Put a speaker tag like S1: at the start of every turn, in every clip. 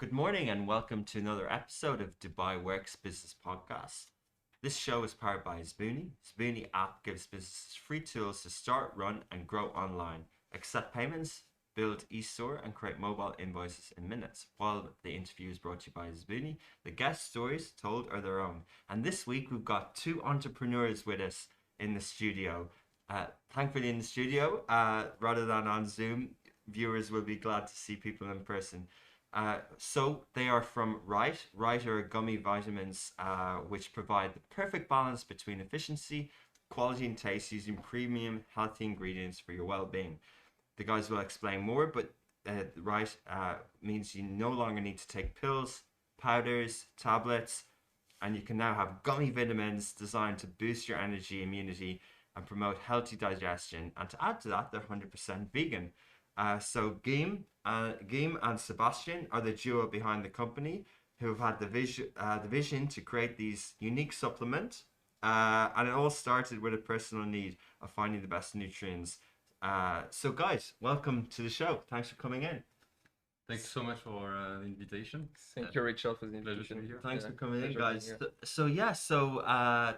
S1: Good morning and welcome to another episode of Dubai Works Business Podcast. This show is powered by Zbooni. Zbooni app gives businesses free tools to start, run, and grow online, accept payments, build e-store, and create mobile invoices in minutes. While the interview is brought to you by Zbooni, the guest stories told are their own. And this week we've got two entrepreneurs with us in the studio. Thankfully in the studio, rather than on Zoom, viewers will be glad to see people in person. So they are from Rite. Rite are gummy vitamins which provide the perfect balance between efficiency, quality, and taste using premium, healthy ingredients for your well-being. The guys will explain more, but Rite means you no longer need to take pills, powders, tablets, and you can now have gummy vitamins designed to boost your energy, immunity, and promote healthy digestion. And to add to that, they're 100% vegan. So Guillaume and Sebastien are the duo behind the company who have had the vision to create these unique supplements. And it all started with a personal need of finding the best nutrients. So guys, welcome to the show. Thanks for coming in.
S2: Thanks so much for the invitation.
S3: Thank you, Richard, for the
S2: Pleasure to
S3: invitation.
S2: be here.
S1: Thanks for coming in,
S3: pleasure being
S1: guys.
S3: here.
S1: So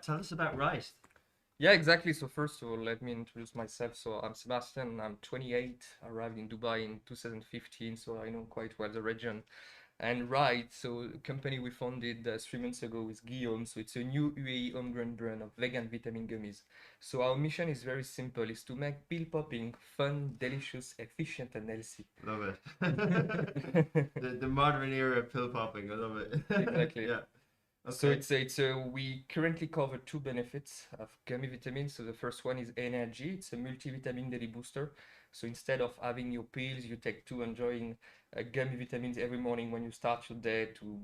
S1: tell us about Rite.
S3: Yeah, exactly. So first of all, let me introduce myself. So I'm Sebastien. I'm 28. I arrived in Dubai in 2015, so I know quite well the region. And Rite, so a company we founded 3 months ago with Guillaume. So it's a new UAE homegrown brand of vegan vitamin gummies. So our mission is very simple: is to make pill popping fun, delicious, efficient, and healthy.
S1: Love it. the modern era of pill popping. I love it.
S3: Exactly.
S1: Yeah.
S3: So
S1: Okay.
S3: we currently cover two benefits of gummy vitamins. So the first one is energy. It's a multivitamin daily booster. So instead of having your pills, you take two, enjoying gummy vitamins every morning when you start your day to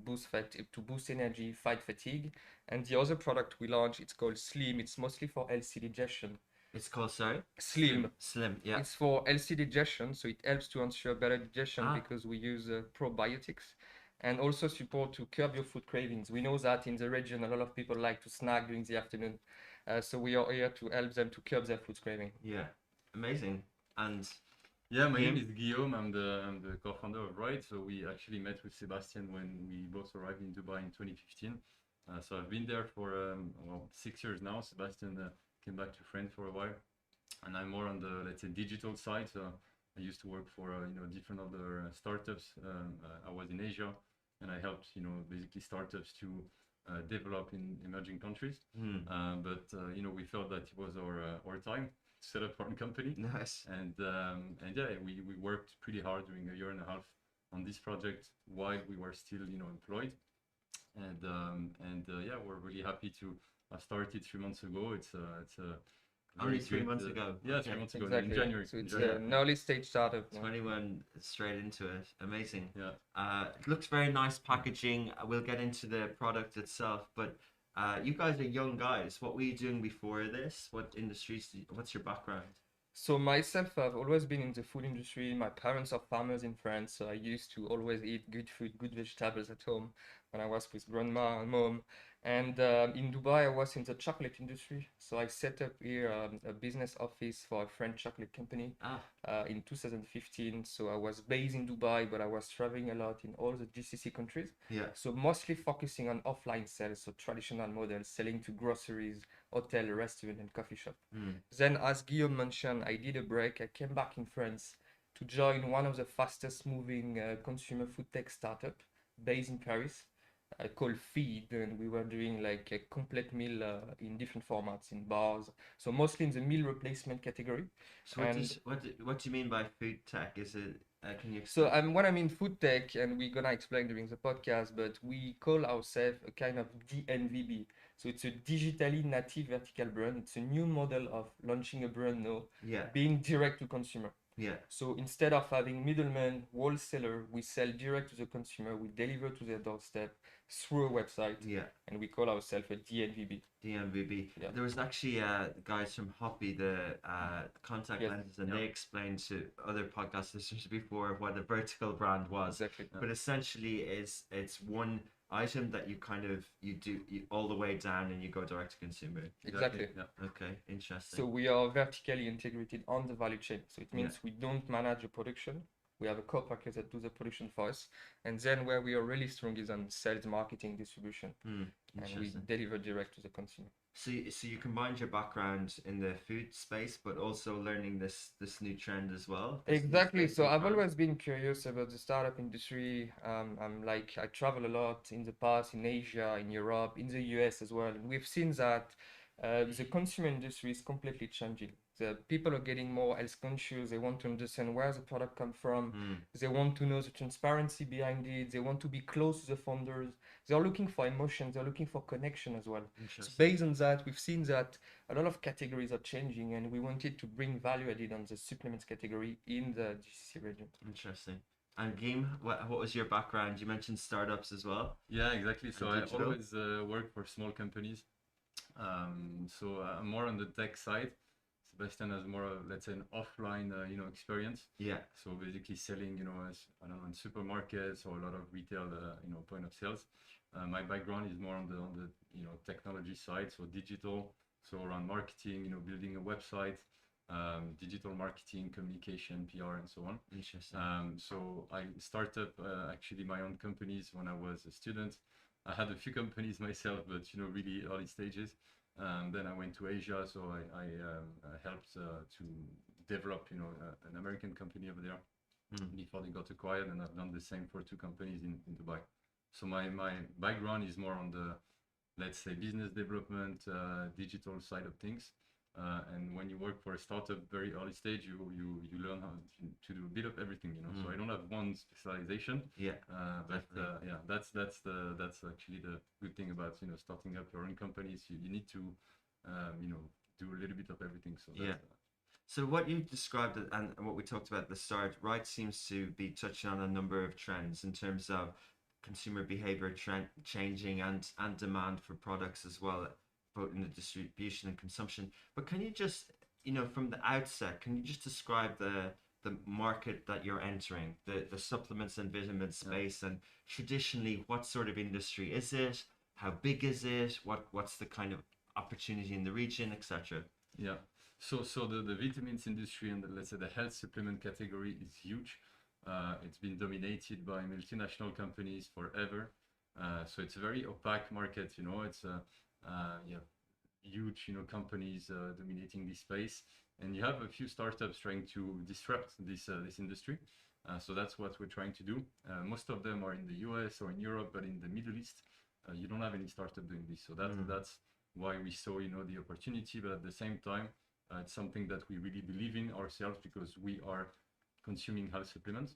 S3: to boost energy, fight fatigue. And the other product we launched, it's called Slim. It's mostly for healthy digestion.
S1: It's called, sorry?
S3: Slim.
S1: Slim, yeah.
S3: It's for healthy digestion, so it helps to ensure better digestion
S1: Ah.
S3: because we use probiotics and also support to curb your food cravings. We know that in the region, a lot of people like to snack during the afternoon. So we are here to help them to curb their food craving.
S1: Yeah. Amazing. And
S2: Yeah, my name
S1: Guillaume?
S2: is Guillaume. I'm the co-founder of Rite. So we actually met with Sebastien when we both arrived in Dubai in 2015. So I've been there for 6 years now. Sebastien came back to France for a while, and I'm more on the, let's say, digital side. So I used to work for different other startups. I was in Asia, and I helped basically startups to develop in emerging countries. But we felt that it was our time to set up our own company.
S1: Nice.
S2: And yeah, we worked pretty hard during a year and a half on this project while we were still employed. And yeah, we're really happy to have started 3 months ago. It's a
S1: Only
S2: very
S1: 3 months
S2: good,
S1: ago.
S2: Yeah,
S1: Okay.
S2: 3 months ago
S3: Exactly.
S2: in January.
S3: So it's
S1: January.
S3: an early stage startup. now.
S1: 21 straight into it. Amazing.
S2: Yeah.
S1: It looks very nice packaging. We'll get into the product itself, but you guys are young guys. What were you doing before this? What industries? What's your background?
S3: So myself, I've always been in the food industry. My parents are farmers in France, so I used to always eat good food, good vegetables at home when I was with grandma and mom. And in Dubai, I was in the chocolate industry. So I set up here a business office for a French chocolate company
S1: Ah,
S3: in 2015. So I was based in Dubai, but I was traveling a lot in all the GCC countries.
S1: yeah.
S3: So mostly focusing on offline sales, so traditional models, selling to groceries, hotel, restaurant, and coffee shop. Then, as Guillaume mentioned, I did a break. I came back in France to join one of the fastest moving consumer food tech startup based in Paris called Feed, and we were doing like a complete meal in different formats in bars. So mostly in the meal replacement category.
S1: So
S3: And
S1: what do you mean by food tech? Is it can you
S3: so
S1: explain?
S3: when I'm in food tech, and we're gonna explain during the podcast, but we call ourselves a kind of DNVB. So it's a digitally native vertical brand. It's a new model of launching a brand now,
S1: Yeah,
S3: being direct to consumer.
S1: yeah,
S3: So instead of having middlemen, wholesaler, we sell direct to the consumer. We deliver to their doorstep through a website,
S1: yeah.
S3: and we call ourselves a DNVB.
S1: DMVB.
S3: Yeah.
S1: There was actually guys from Hoppy, the contact
S3: Yes.
S1: lenses, and
S2: Yeah.
S1: they explained to other podcast listeners before what a vertical brand was.
S3: Exactly.
S1: But essentially, it's one item that you kind of you all the way down and you go direct to consumer.
S3: Exactly.
S2: Yeah.
S1: Okay, interesting.
S3: So we are vertically integrated on the value chain. So it means we don't manage the production. We have a co-packer that do the production for us. And then where we are really strong is on sales, marketing, distribution, and we
S1: Interesting.
S3: deliver direct to the consumer.
S1: So you combined your background in the food space, but also learning this new trend as well.
S3: Exactly.
S1: This
S3: So
S1: new
S3: I've
S1: brand.
S3: always been curious about the startup industry. I travel a lot in the past in Asia, in Europe, in the US as well. And we've seen that the consumer industry is completely changing. The people are getting more health conscious. They want to understand where the product come from. They want to know the transparency behind it. They want to be close to the founders. They're looking for emotions. They're looking for connection as well. So
S1: Interesting.
S3: based on that, we've seen that a lot of categories are changing, and we wanted to bring value added on the supplements category in the GCC region.
S1: Interesting. And Guillaume, what was your background? You mentioned startups as well.
S2: Yeah, exactly. So
S1: And
S2: I
S1: digital?
S2: always work for small companies. So I'm more on the tech side. Sebastian has more, let's say, an offline, experience.
S1: Yeah.
S2: So basically selling, as I don't know, in supermarkets or a lot of retail, point of sales. My background is more on the technology side, so digital, so around marketing, building a website, digital marketing, communication, PR, and so on.
S1: Interesting.
S2: So I started actually my own companies when I was a student. I had a few companies myself, but really early stages. Then I went to Asia, so I helped to develop an American company over there before they got acquired, and I've done the same for two companies in Dubai. So my background is more on the, let's say, business development, digital side of things. And when you work for a startup very early stage, you learn how to do a bit of everything, So I don't have one specialization.
S1: Yeah.
S2: But
S1: definitely.
S2: yeah, that's actually the good thing about starting up your own companies. You need to do a little bit of everything. So
S1: Yeah.
S2: that's,
S1: So what you described and what we talked about at the start, Rite seems to be touching on a number of trends in terms of consumer behavior trend changing and demand for products as well, both in the distribution and consumption. But can you just, from the outset, can you just describe the market that you're entering, the supplements and vitamin space, and traditionally what sort of industry is it? How big is it? What's the kind of opportunity in the region, etc.
S2: Yeah. So the vitamins industry and let's say the health supplement category is huge. It's been dominated by multinational companies forever. So it's a very opaque market. It's yeah, huge companies dominating this space, and you have a few startups trying to disrupt this industry. So that's what we're trying to do. Most of them are in the US or in Europe, but in the Middle East, you don't have any startup doing this. So that's why we saw the opportunity, but at the same time, it's something that we really believe in ourselves because we are consuming health supplements,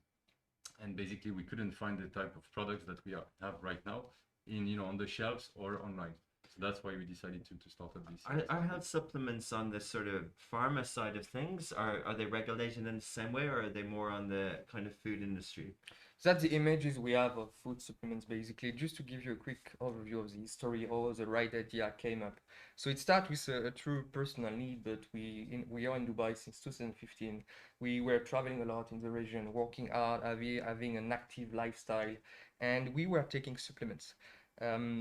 S2: and basically we couldn't find the type of products that we have right now in on the shelves or online. So that's why we decided to start up this.
S1: Are health supplements on the sort of pharma side of things? Are they regulated in the same way, or are they more on the kind of food industry?
S3: So that's the images we have of food supplements, basically. Just to give you a quick overview of the history, how the right idea came up. So it started with a true personal need, but we are in Dubai since 2015. We were traveling a lot in the region, working hard, having an active lifestyle, and we were taking supplements.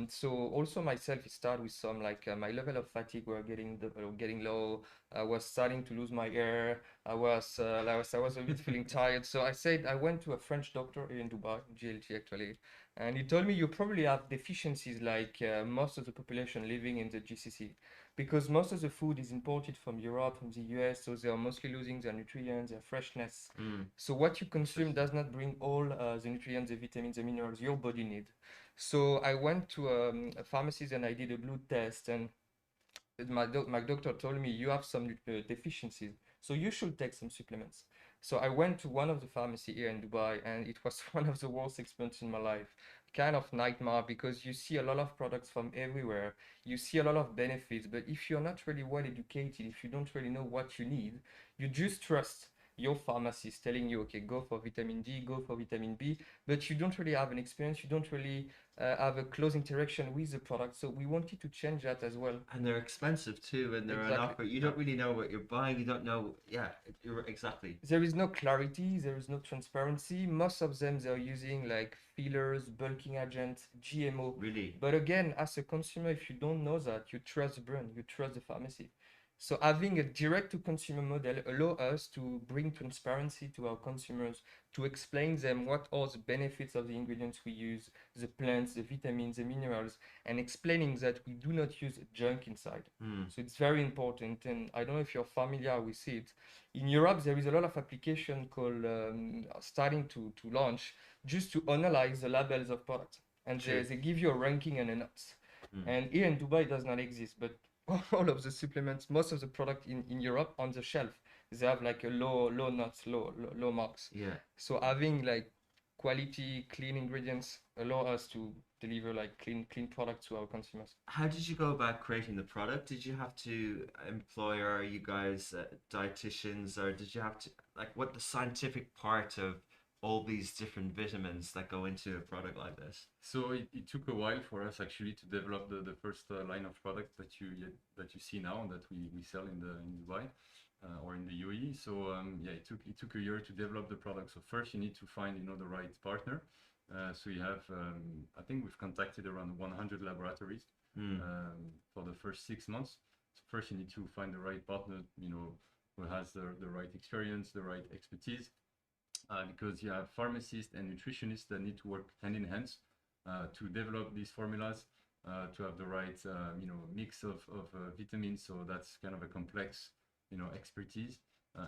S3: So also myself, it started with some my level of fatigue were getting low. I was starting to lose my hair. I was a bit feeling tired. So I said I went to a French doctor here in Dubai, GLT actually, and he told me you probably have deficiencies like most of the population living in the GCC, because most of the food is imported from Europe, from the US, so they are mostly losing their nutrients, their freshness. So what you consume does not bring all the nutrients, the vitamins, the minerals your body need. So I went to a pharmacist and I did a blood test, and my doctor told me you have some deficiencies, so you should take some supplements. So I went to one of the pharmacy here in Dubai, and it was one of the worst experiences in my life. Kind of nightmare, because you see a lot of products from everywhere, you see a lot of benefits, but if you're not really well educated, if you don't really know what you need, you just trust your pharmacist telling you, okay, go for vitamin D, go for vitamin B, but you don't really have an experience, you don't really have a close interaction with the product. So we wanted to change that as well.
S1: And they're expensive too, and they're an
S3: Exactly.
S1: offer. You don't really know what you're buying. You don't know. Yeah, you're exactly.
S3: There is no clarity, there is no transparency. Most of them they're using like fillers, bulking agents, GMO.
S1: Really.
S3: But again, as a consumer, if you don't know that, you trust the brand, you trust the pharmacy. So having a direct-to-consumer model allow us to bring transparency to our consumers, to explain them what are the benefits of the ingredients we use, the plants, the vitamins, the minerals, and explaining that we do not use junk inside. So it's very important, and I don't know if you're familiar with it. In Europe, there is a lot of application called starting to launch just to analyze the labels of products, and they give you a ranking and a notes. And here in Dubai, it does not exist, but all of the supplements, most of the product in Europe on the shelf, they have like a low nuts, low marks.
S1: Yeah.
S3: So having like quality, clean ingredients allow us to deliver like clean products to our consumers.
S1: How did you go about creating the product? Did you have to employ, or are you guys dietitians, or did you have to, like, what the scientific part of all these different vitamins that go into a product like this?
S2: So it took a while for us actually to develop the first line of products that you see now, that we sell in Dubai or in the UAE. So yeah, it took a year to develop the product. So first you need to find the right partner. So you have I think we've contacted around 100 laboratories for the first 6 months. So first you need to find the right partner, who has the right experience, the right expertise. Because you have pharmacists and nutritionists that need to work hand in hand to develop these formulas, to have the right mix of vitamins. So that's kind of a complex expertise,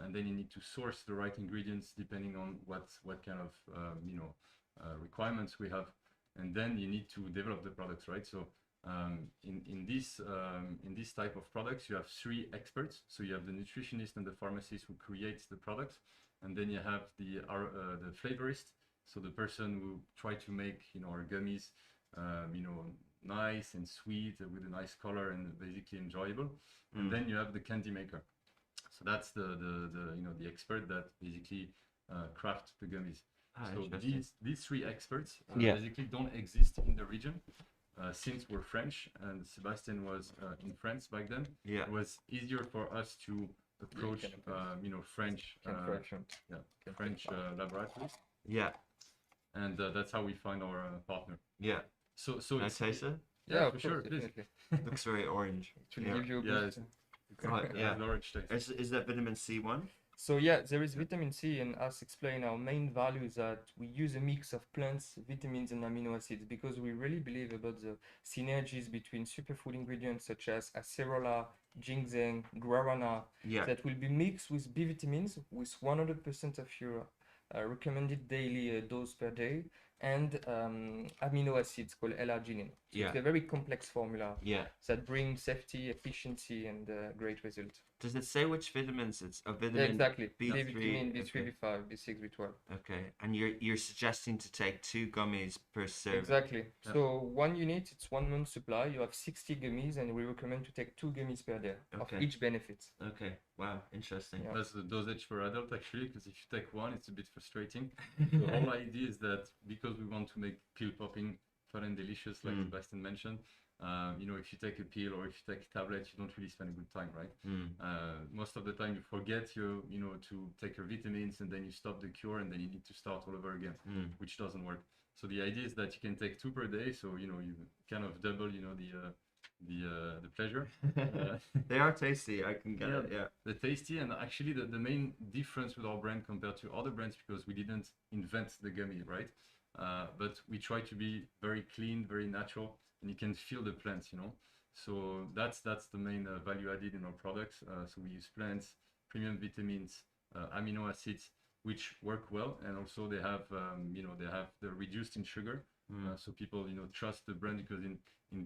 S2: and then you need to source the right ingredients depending on what kind of requirements we have, and then you need to develop the products, right? So in this type of products, you have 3 experts. So you have the nutritionist and the pharmacist who creates the products. And then you have the flavorist, so the person who try to make our gummies, nice and sweet with a nice color and basically enjoyable. And then you have the candy maker. So that's the expert that basically craft the gummies. So these 3 experts basically don't exist in the region. Since we're French and Sebastien was in France back then, it was easier for us to approach French French laboratories.
S1: Yeah.
S2: And that's how we find our partner.
S1: Yeah.
S2: So
S1: Can I taste it?
S2: Yeah, for sure, please.
S1: Looks very orange.
S3: To give you a boost.
S1: Yeah.
S2: Orange taste.
S1: Is that vitamin C one?
S3: So yeah, there is vitamin C, and as explained, our main value is that we use a mix of plants, vitamins, and amino acids because we really believe about the synergies between superfood ingredients such as acerola, ginseng, guarana, that will be mixed with B vitamins with 100% of your recommended daily dose per day, and amino acids called L-arginine. So it's a very complex formula that brings safety, efficiency, and great result.
S1: Does it say which vitamins it's a vitamin?
S3: Exactly.
S1: B3,
S3: vitamin B3, B5, B6, B12.
S1: Okay, and you're suggesting to take 2 gummies per serving.
S3: Exactly. Yeah. So 1 unit, it's 1 month supply. You have 60 gummies, and we recommend to take 2 gummies per day of each benefit.
S1: Okay. Wow. Interesting.
S2: Yeah. That's the dosage for adult actually, because if you take 1, it's a bit frustrating. The whole idea is that because we want to make pill popping fun and delicious, like Sebastien mentioned. If you take a pill or if you take a tablet, you don't really spend a good time, right? Most of the time you forget to take your vitamins, and then you stop the cure, and then you need to start all over again, which doesn't work. So the idea is that you can take 2 per day, so you kind of double the pleasure.
S1: They are tasty. I can get it. Yeah,
S2: they're tasty, and actually the main difference with our brand compared to other brands, because we didn't invent the gummy, right? But we try to be very clean, very natural. And you can feel the plants, So that's the main value added in our products. So we use plants, premium vitamins, amino acids, which work well, and also they have they're reduced in sugar. So people trust the brand because in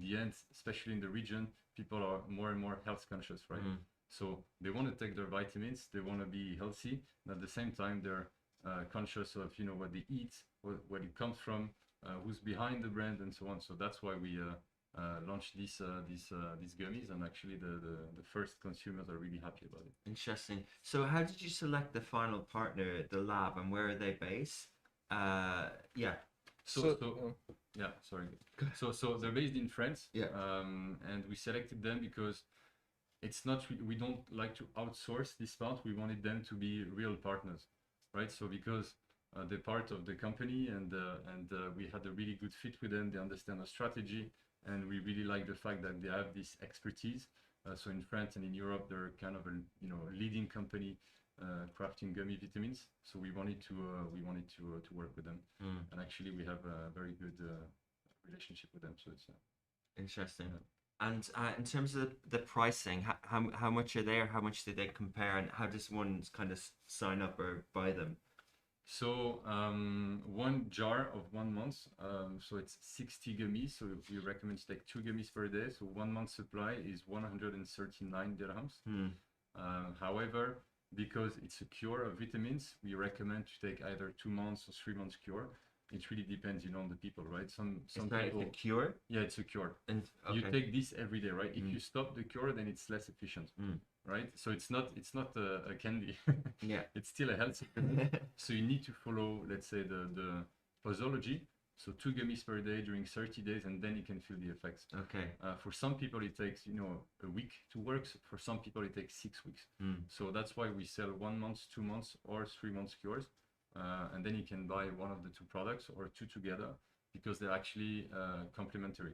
S2: the end, especially in the region, people are more and more health conscious, right? So they want to take their vitamins, they want to be healthy, and at the same time they're conscious of what they eat, where it comes from. Who's behind the brand and so on. So that's why we launched these gummies, and actually the first consumers are really happy about it.
S1: Interesting. So how did you select the final partner, the lab, and where are they based? Yeah.
S2: So they're based in France. Yeah. And we selected them because it's not we don't like to outsource this part. We wanted them to be real partners, right? So because they're part of the company, and we had a really good fit with them. They understand our strategy, and we really like the fact that they have this expertise So in France and in Europe, they're kind of a leading company crafting gummy vitamins. So we wanted to work with them, and actually we have a very good relationship with them. So it's
S1: interesting. And in terms of the pricing, how much are they, or how much do they compare, and how does one kind of sign up or buy them?
S2: So one jar of 1 month, so it's 60 gummies. So we recommend to take 2 gummies per day. So 1 month supply is 139 dirhams. However, because it's a cure of vitamins, we recommend to take either 2 months or 3 months cure. It really depends, on the people, right? Some people.
S1: A cure?
S2: Yeah, it's a cure.
S1: And okay.
S2: You take this every day, right? If you stop the cure, then it's less efficient, right? So it's not a candy.
S1: Yeah.
S2: It's still a health supplement. So you need to follow, let's say, the posology. So 2 gummies per day during 30 days, and then you can feel the effects.
S1: Okay.
S2: For some people, it takes a week to work. For some people, it takes 6 weeks. So that's why we sell 1 month, 2 months, or 3 months cures. And then you can buy one of the 2 products or 2 together, because they're actually complementary.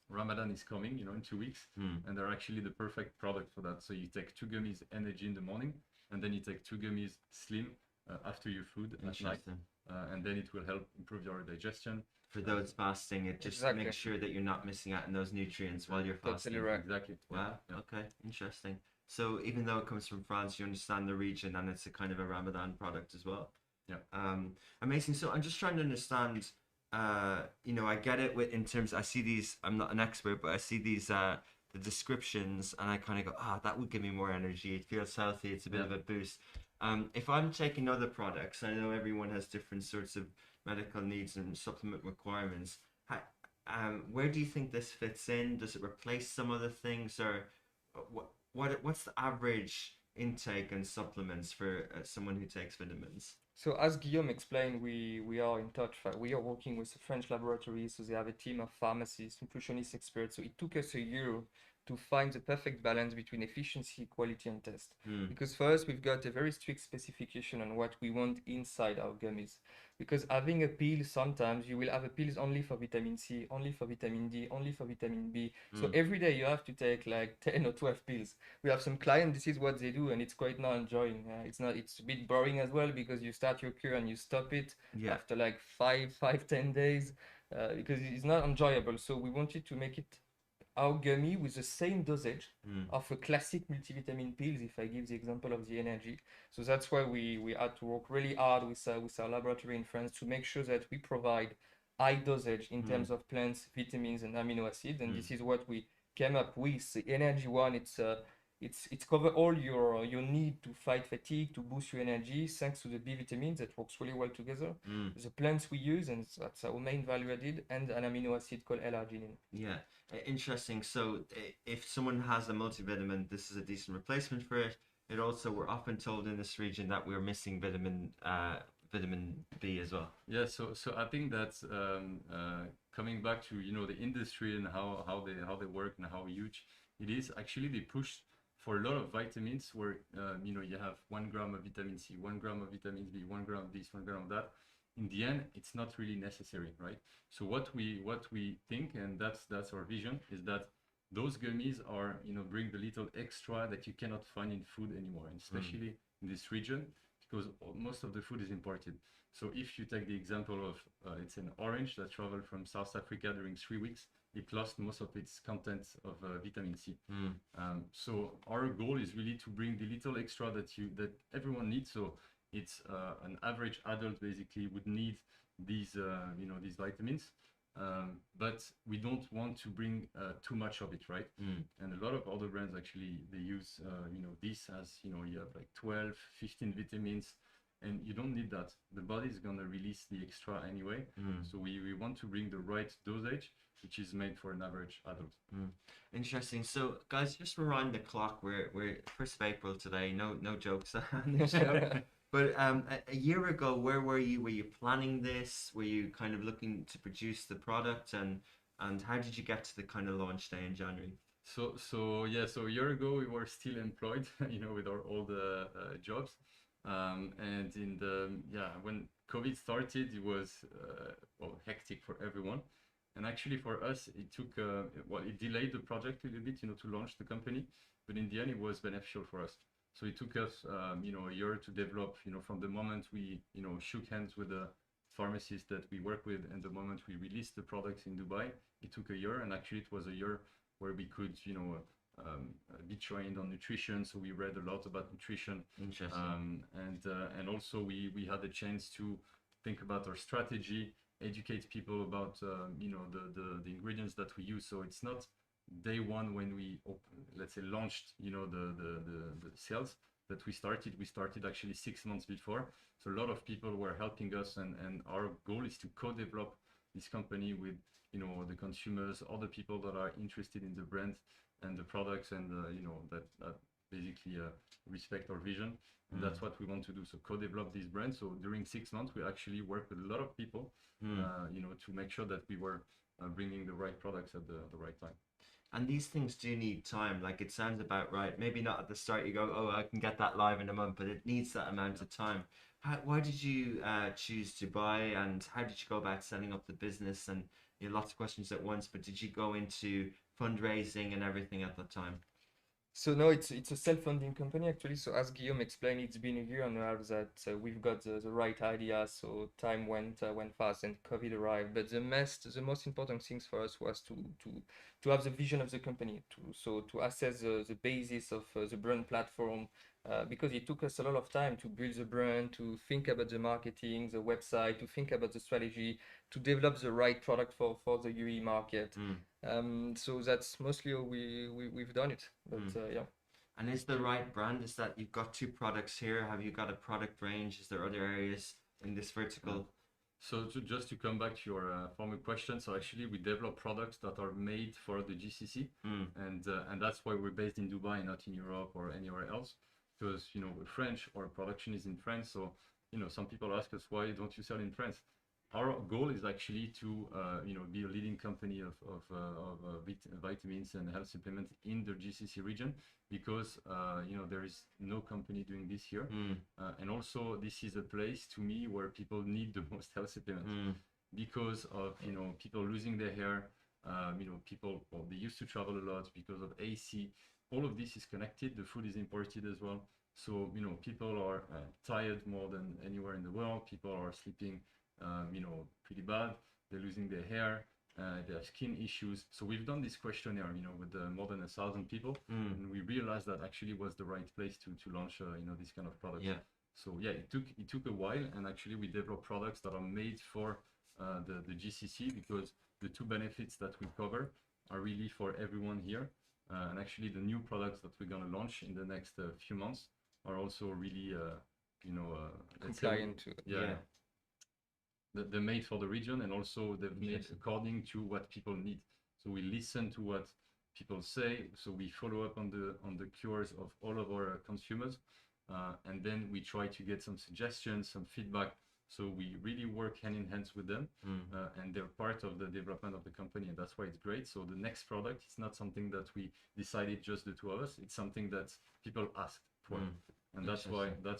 S2: Ramadan is coming, in 2 weeks, and they're actually the perfect product for that. So you take 2 gummies energy in the morning, and then you take 2 gummies slim after your food at night, and then it will help improve your digestion.
S1: For those fasting, it just makes sure that you're not missing out on those nutrients while you're fasting.
S3: Totally right.
S2: Exactly.
S1: Wow. Yeah. Okay. Interesting. So even though it comes from France, you understand the region, and it's a kind of a Ramadan product as well.
S2: Yeah.
S1: Amazing. So I'm just trying to understand. I get it in terms. I see these. I'm not an expert, but I see these the descriptions, and I kind of go, that would give me more energy. It feels healthy. It's a bit of a boost. If I'm taking other products, I know everyone has different sorts of medical needs and supplement requirements. Where do you think this fits in? Does it replace some other things, or what's the average intake and supplements for someone who takes vitamins?
S3: So as Guillaume explained, we are in touch. We are working with a French laboratory, so they have a team of pharmacists, nutritionist experts. So it took us a year to find the perfect balance between efficiency, quality, and taste. Because first, we've got a very strict specification on what we want inside our gummies. Because having a pill, sometimes you will have a pills only for vitamin C, only for vitamin D, only for vitamin B. So every day you have to take like 10 or 12 pills. We have some clients, this is what they do, and it's quite not enjoying. It's a bit boring as well, because you start your cure and you stop it after like 10 days, because it's not enjoyable. So we wanted to make it our gummy with the same dosage of a classic multivitamin pills, if I give the example of the energy. So that's why we had to work really hard with our laboratory in France to make sure that we provide high dosage in terms of plants, vitamins, and amino acids. And this is what we came up with. The energy one, it's cover all your need to fight fatigue, to boost your energy, thanks to the B vitamins that works really well together. The plants we use, and that's our main value added, and an amino acid called L-arginine.
S1: Yeah, interesting. So if someone has a multivitamin, this is a decent replacement for it. It also, we're often told in this region that we're missing vitamin B as well.
S2: Yeah, so I think that's coming back to the industry and how they work and how huge it is. Actually, they push for a lot of vitamins where you have 1 gram of vitamin C, 1 gram of vitamin B, 1 gram of this, 1 gram of that. In the end, it's not really necessary, right? So what we think, and that's our vision, is that those gummies are bring the little extra that you cannot find in food anymore, and especially in this region, because most of the food is imported. So if you take the example of it's an orange that traveled from South Africa during 3 weeks, it lost most of its content of vitamin C. So our goal is really to bring the little extra that everyone needs. So it's an average adult basically would need these these vitamins, but we don't want to bring too much of it, right? And a lot of other brands actually they use this as you have like 12, 15 vitamins. And you don't need that. The body is going to release the extra anyway. So we want to bring the right dosage, which is made for an average adult.
S1: Interesting. So guys, just rewind the clock. We're 1st of April today. No jokes on the show. But a year ago, where were you? Were you planning this? Were you kind of looking to produce the product? And how did you get to the kind of launch day in January?
S2: So a year ago we were still employed, with our old jobs. And when COVID started, it was hectic for everyone. And actually for us, it took, it delayed the project a little bit, to launch the company, but in the end it was beneficial for us. So it took us, a year to develop, from the moment we, shook hands with the pharmacists that we work with and the moment we released the products in Dubai, it took a year. And actually it was a year where we could, be trained on nutrition. So we read a lot about nutrition.
S1: Interesting.
S2: And also we had the chance to think about our strategy, educate people about, the ingredients that we use. So it's not day one when we let's say launched, the sales that we started actually 6 months before. So a lot of people were helping us, and our goal is to co-develop this company with, the consumers, other people that are interested in the brand and the products, and that basically respect our vision. And that's what we want to do. So co-develop this brand. So during 6 months, we actually worked with a lot of people, to make sure that we were bringing the right products at the right time.
S1: And these things do need time. Like, it sounds about right. Maybe not at the start. You go, oh, I can get that live in a month, but it needs that amount of time. Why did you choose Dubai, and how did you go about setting up the business? And lots of questions at once. But did you go into fundraising and everything at the time?
S3: So no, it's a self-funding company actually. So as Guillaume explained, it's been a year and a half that we've got the right idea. So time went fast and COVID arrived. But the most important things for us was to have the vision of the company, to assess the basis of the brand platform, because it took us a lot of time to build the brand, to think about the marketing, the website, to think about the strategy, to develop the right product for the UE market. So that's mostly how we've done it. But yeah.
S1: And is the right brand, is that you've got two products here? Have you got a product range? Is there other areas in this vertical?
S2: So just to come back to your former question, so actually we develop products that are made for the GCC, and that's why we're based in Dubai, not in Europe or anywhere else, because we're French, our production is in France. So some people ask us, why don't you sell in France? Our goal is actually to be a leading company of vitamins and health supplements in the GCC region, because there is no company doing this here, and also this is a place to me where people need the most health supplements, because of people losing their hair, people, well, they used to travel a lot because of AC. All of this is connected. The food is imported as well. So people are tired more than anywhere in the world. People are sleeping pretty bad. They're losing their hair. They have skin issues. So we've done this questionnaire, with more than 1,000 people, and we realized that actually was the right place to launch, this kind of product.
S1: Yeah.
S2: So yeah, it took a while, and actually we developed products that are made for the GCC, because the two benefits that we cover are really for everyone here. And actually the new products that we're gonna launch in the next few months are also really,
S3: Compliant to
S2: yeah. They're made for the region, and also they're made according to what people need. So we listen to what people say. So we follow up on the cures of all of our consumers, and then we try to get some suggestions, some feedback. So we really work hand in hand with them, and they're part of the development of the company, and that's why it's great. So the next product is not something that we decided just the two of us. It's something that people asked for, and that's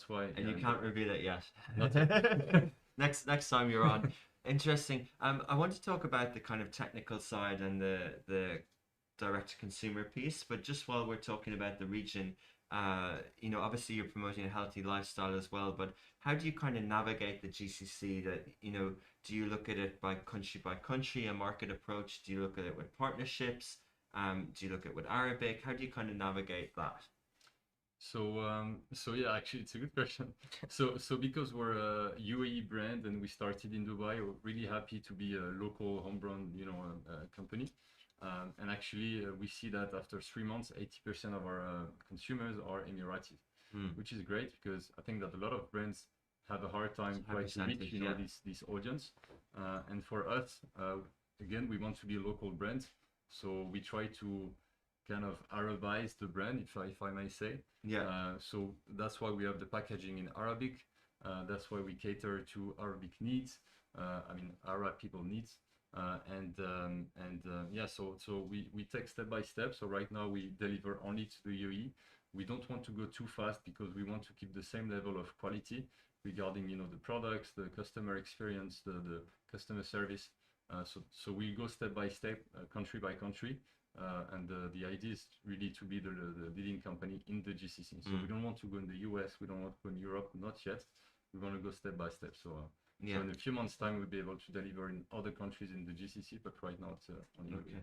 S2: why.
S1: And you can't reveal it yet.
S2: Not yet.
S1: Next time you're on. Interesting. I want to talk about the kind of technical side and the direct to consumer piece, but just while we're talking about the region, obviously you're promoting a healthy lifestyle as well, but how do you kind of navigate the GCC? That, do you look at it by country, a market approach? Do you look at it with partnerships? Do you look at it with Arabic? How do you kind of navigate that?
S2: So yeah, actually it's a good question. So because we're a UAE brand and we started in Dubai, we're really happy to be a local homegrown, company. And actually we see that after 3 months, 80% of our consumers are Emirati, which is great, because I think that a lot of brands have a hard time trying to reach, this audience. And for us, again, we want to be a local brand, so we try to kind of Arabize the brand, if I may say. So that's why we have the packaging in Arabic. That's why we cater to Arabic needs. Arab people needs. So we take step by step. So right now we deliver only to the UAE. We don't want to go too fast, because we want to keep the same level of quality regarding the products, the customer experience, the customer service. So we go step by step, country by country, and the idea is really to be the leading company in the GCC. So we don't want to go in the US, we don't want to go in Europe, not yet. We want to go step by step. So so in a few months' time, we'll be able to deliver in other countries in the GCC, but right now it's only
S1: Okay.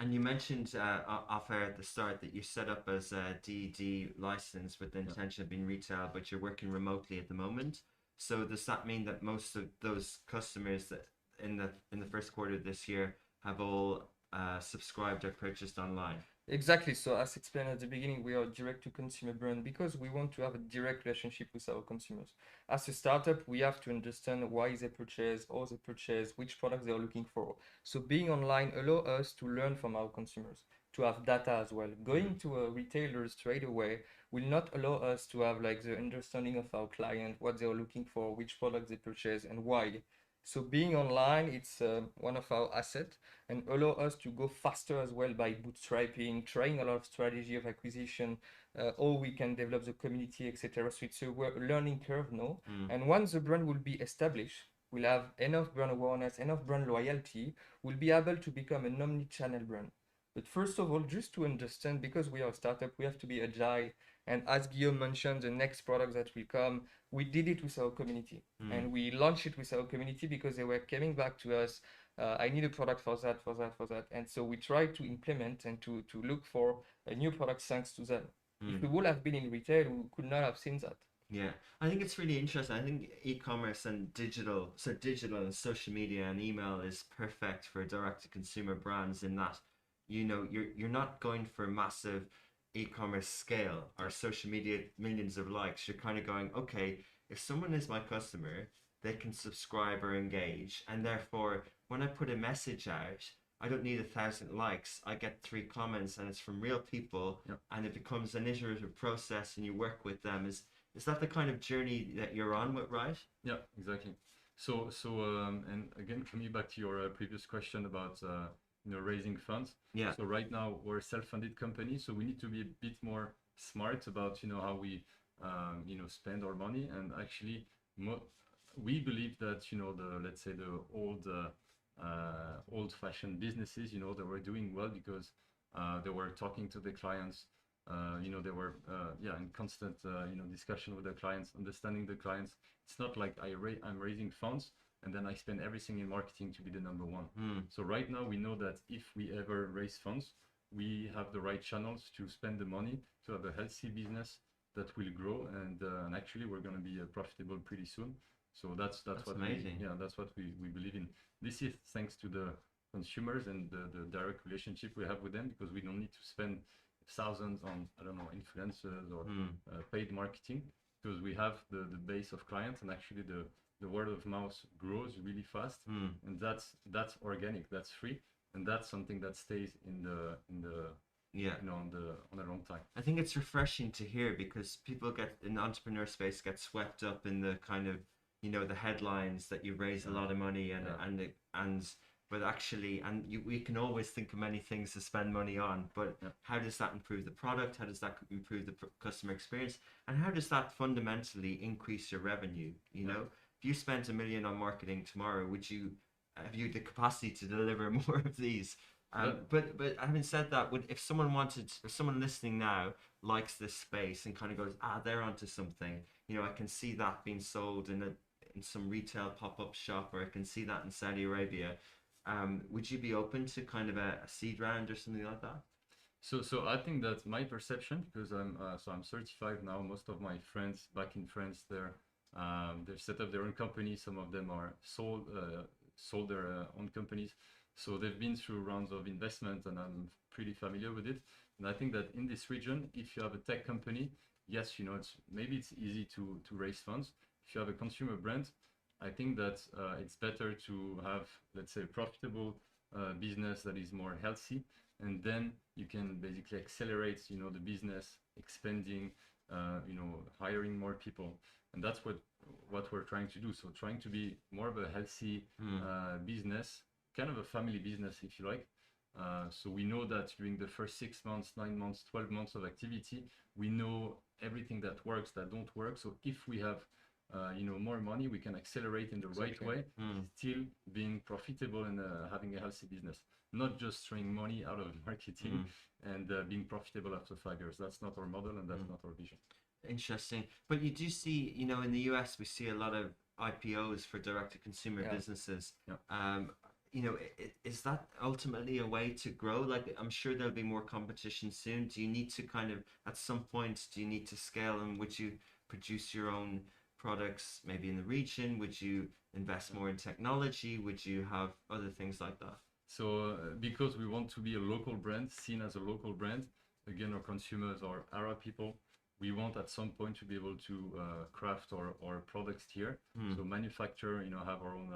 S1: And you mentioned off air at the start that you set up as a DD license with the intention of being retail, but you're working remotely at the moment. So does that mean that most of those customers that in the first quarter of this year have all subscribed or purchased online?
S3: Exactly. So as explained at the beginning, we are a direct to consumer brand because we want to have a direct relationship with our consumers. As a startup, we have to understand why they purchase, how they purchase, which products they are looking for. So being online allow us to learn from our consumers, to have data as well. Going to a retailer straight away will not allow us to have like the understanding of our client, what they are looking for, which products they purchase, and why. So being online, it's one of our assets and allow us to go faster as well by bootstrapping, trying a lot of strategy of acquisition, or we can develop the community, etc. So it's a learning curve now. And once the brand will be established, we'll have enough brand awareness, enough brand loyalty, we'll be able to become an omni-channel brand. But first of all, just to understand, because we are a startup, we have to be agile. And as Guillaume mentioned, the next product that will come, we did it with our community. And we launched it with our community because they were coming back to us. I need a product for that, for that, for that. And so we try to implement and to look for a new product thanks to them. If we would have been in retail, we could not have seen that.
S1: Yeah, I think it's really interesting. I think e-commerce and digital, so digital and social media and email is perfect for direct-to-consumer brands in that, you're not going for massive e-commerce scale or social media millions of likes. You're kind of going, okay, if someone is my customer, they can subscribe or engage, and therefore when I put a message out, I don't need 1,000 likes. I get 3 comments, and it's from real people, and it becomes an iterative process, and you work with them. Is that the kind of journey that you're on with Rite?
S2: Yeah, exactly. So and again, coming back to your previous question about raising funds.
S1: Yeah.
S2: So right now we're a self-funded company, so we need to be a bit more smart about how we spend our money. And actually, we believe that the, let's say, the old-fashioned businesses, they were doing well because they were talking to the clients. They were in constant discussion with the clients, understanding the clients. It's not like I'm raising funds and then I spend everything in marketing to be the number one. So right now we know that if we ever raise funds, we have the right channels to spend the money to have a healthy business that will grow, and actually we're going to be profitable pretty soon. So that's what
S1: amazing.
S2: That's what we believe in. This is thanks to the consumers and the direct relationship we have with them, because we don't need to spend thousands on, I don't know, influencers or paid marketing, because we have the base of clients, and actually the word of mouth grows really fast, and that's organic, that's free, and that's something that stays in the on a long time.
S1: I think it's refreshing to hear, because people in the entrepreneur space get swept up in the kind of the headlines that you raise a lot of money but actually, we can always think of many things to spend money on, but how does that improve the product? How does that improve the customer experience? And how does that fundamentally increase your revenue? If you spent $1 million on marketing tomorrow, have you the capacity to deliver more of these? But having said that, if someone listening now likes this space and kind of goes, they're onto something, I can see that being sold in some retail pop-up shop, or I can see that in Saudi Arabia. Would you be open to kind of a seed round or something like that?
S2: So I think that's my perception, because I'm 35 now. Most of my friends back in France, they've set up their own companies. Some of them are sold their own companies. So they've been through rounds of investment, and I'm pretty familiar with it. And I think that in this region, if you have a tech company, yes, it's easy to raise funds. If you have a consumer brand, I think that it's better to have, let's say, a profitable business that is more healthy, and then you can basically accelerate, the business, expanding, hiring more people, and that's what we're trying to do. So trying to be more of a healthy business, kind of a family business, if you like. So we know that during the first 6 months, 9 months, 12 months of activity, we know everything that works, that don't work. So if we have more money, we can accelerate in the right
S3: Exactly.
S2: way, still being profitable and having a healthy business, not just throwing money out of marketing and being profitable after 5 years. That's not our model, and that's not our vision.
S1: Interesting. But you do see, in the US, we see a lot of IPOs for direct-to-consumer
S3: Yeah.
S1: businesses.
S2: Yeah.
S1: Is that ultimately a way to grow? Like, I'm sure there'll be more competition soon. Do you need to kind of, at some point, do you need to scale? And would you produce your own products maybe in the region? Would you invest more in technology? Would you have other things like that?
S2: So because we want to be a local brand, seen as a local brand, again, our consumers are Arab people. We want at some point to be able to craft our products here. So manufacture, have our own,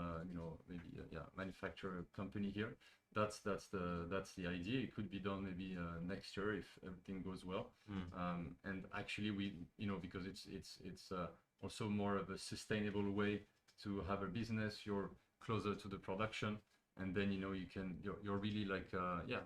S2: maybe manufacture company here. That's the idea. It could be done maybe next year if everything goes well. And actually, we, because it's also more of a sustainable way to have a business. You're closer to the production, and then you're really like